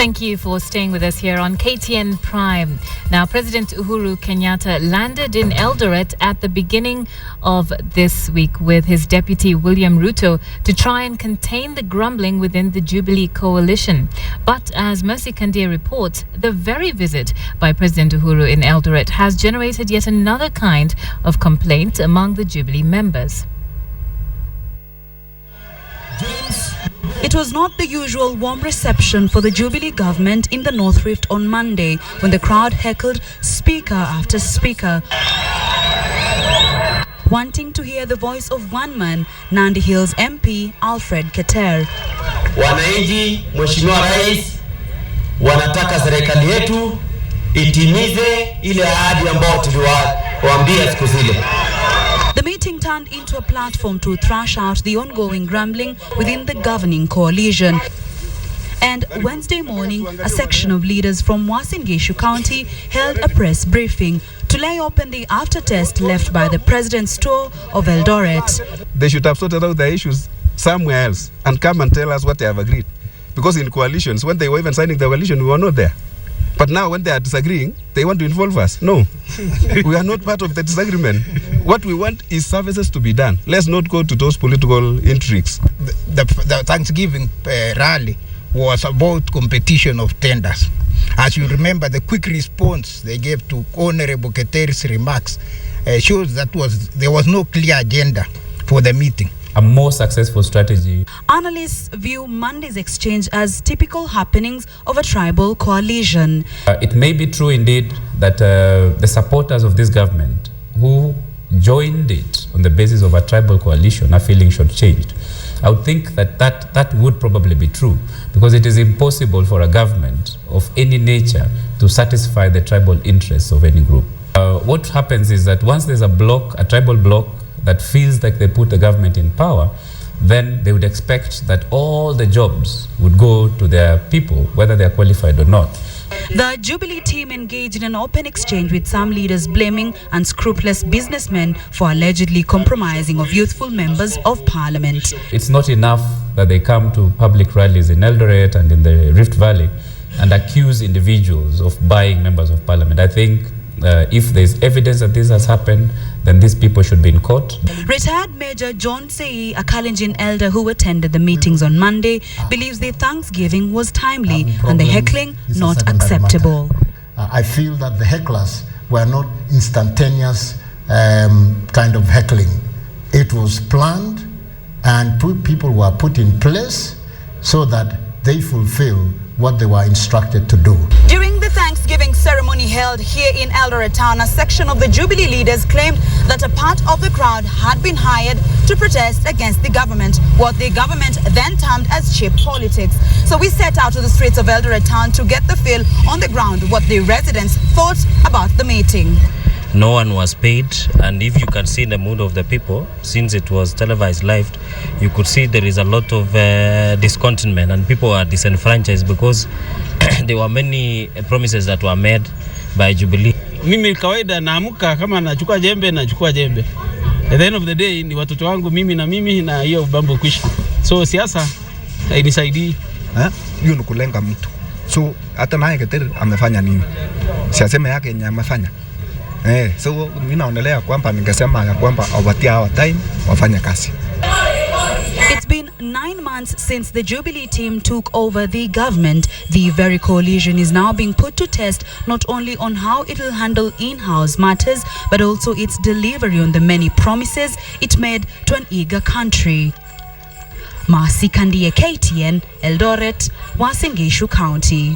Thank you for staying with us here on KTN Prime. Now, President Uhuru Kenyatta landed in Eldoret at the beginning of this week with his deputy William Ruto to try and contain the grumbling within the Jubilee coalition. But as Mercy Kandia reports, the very visit by President Uhuru in Eldoret has generated yet another kind of complaint among the Jubilee members. It was not the usual warm reception for the Jubilee government in the North Rift on Monday, when the crowd heckled speaker after speaker, wanting to hear the voice of one man, Nandi Hills MP Alfred Keter. Wananchi, Mheshimiwa Rais, wanataka serikali yetu itimize ile ahadi ambayo tuliwaambia siku zile. The meeting turned into a platform to thrash out the ongoing grumbling within the governing coalition. And Wednesday morning, a section of leaders from Uasin Gishu County held a press briefing to lay open the aftertaste left by the president's tour of Eldoret. They should have sorted out their issues somewhere else and come and tell us what they have agreed. Because in coalitions, when they were even signing the coalition, we were not there. But now when they are disagreeing, they want to involve us. No, we are not part of the disagreement. What we want is services to be done. Let's not go to those political intrigues. The Thanksgiving rally was about competition of tenders. As you remember, the quick response they gave to Honorable Keter's remarks shows that there was no clear agenda for the meeting. A more successful strategy. Analysts view Monday's exchange as typical happenings of a tribal coalition. It may be true indeed that the supporters of this government who joined it on the basis of a tribal coalition are feeling shortchanged. I would think that would probably be true, because it is impossible for a government of any nature to satisfy the tribal interests of any group. What happens is that once there's a tribal bloc that feels like they put the government in power, then they would expect that all the jobs would go to their people, whether they are qualified or not. The Jubilee team engaged in an open exchange with some leaders blaming unscrupulous businessmen for allegedly compromising of youthful members of parliament. It's not enough that they come to public rallies in Eldoret and in the Rift Valley and accuse individuals of buying members of parliament. I think if there's evidence that this has happened, then these people should be in court. Retired Major John Sei, a Kalenjin elder who attended the meetings on Monday, believes the Thanksgiving was timely and the heckling not acceptable. I feel that the hecklers were not instantaneous kind of heckling. It was planned, and people were put in place so that they fulfill what they were instructed to do. During the Thanksgiving ceremony held here in Eldoret town, a section of the Jubilee leaders claimed that a part of the crowd had been hired to protest against the government, what the government then termed as cheap politics. So we set out to the streets of Eldoret town to get the feel on the ground what the residents thought about the meeting. No one was paid, and if you can see the mood of the people, since it was televised live, you could see there is a lot of discontentment, and people are disenfranchised because there were many promises that were made by Jubilee. Mimi kawaida naamuka kama nachukua jembe. At the end of the day ni watoto wangu mimi na hiyo bambo kwisha. So siasa hainisaidii. Hiyo ni kulenga mtu. So hata naye Keter amefanya nini? Siasema yake yenye amefanya. So mimi naonelea kwamba ningesema ya kwamba awatia hawa time wafanye kazi. It's been 9 months since the Jubilee team took over the government. The very coalition is now being put to test not only on how it will handle in-house matters, but also its delivery on the many promises it made to an eager country. Mercy Kandia, KTN, Eldoret, Uasin Gishu County.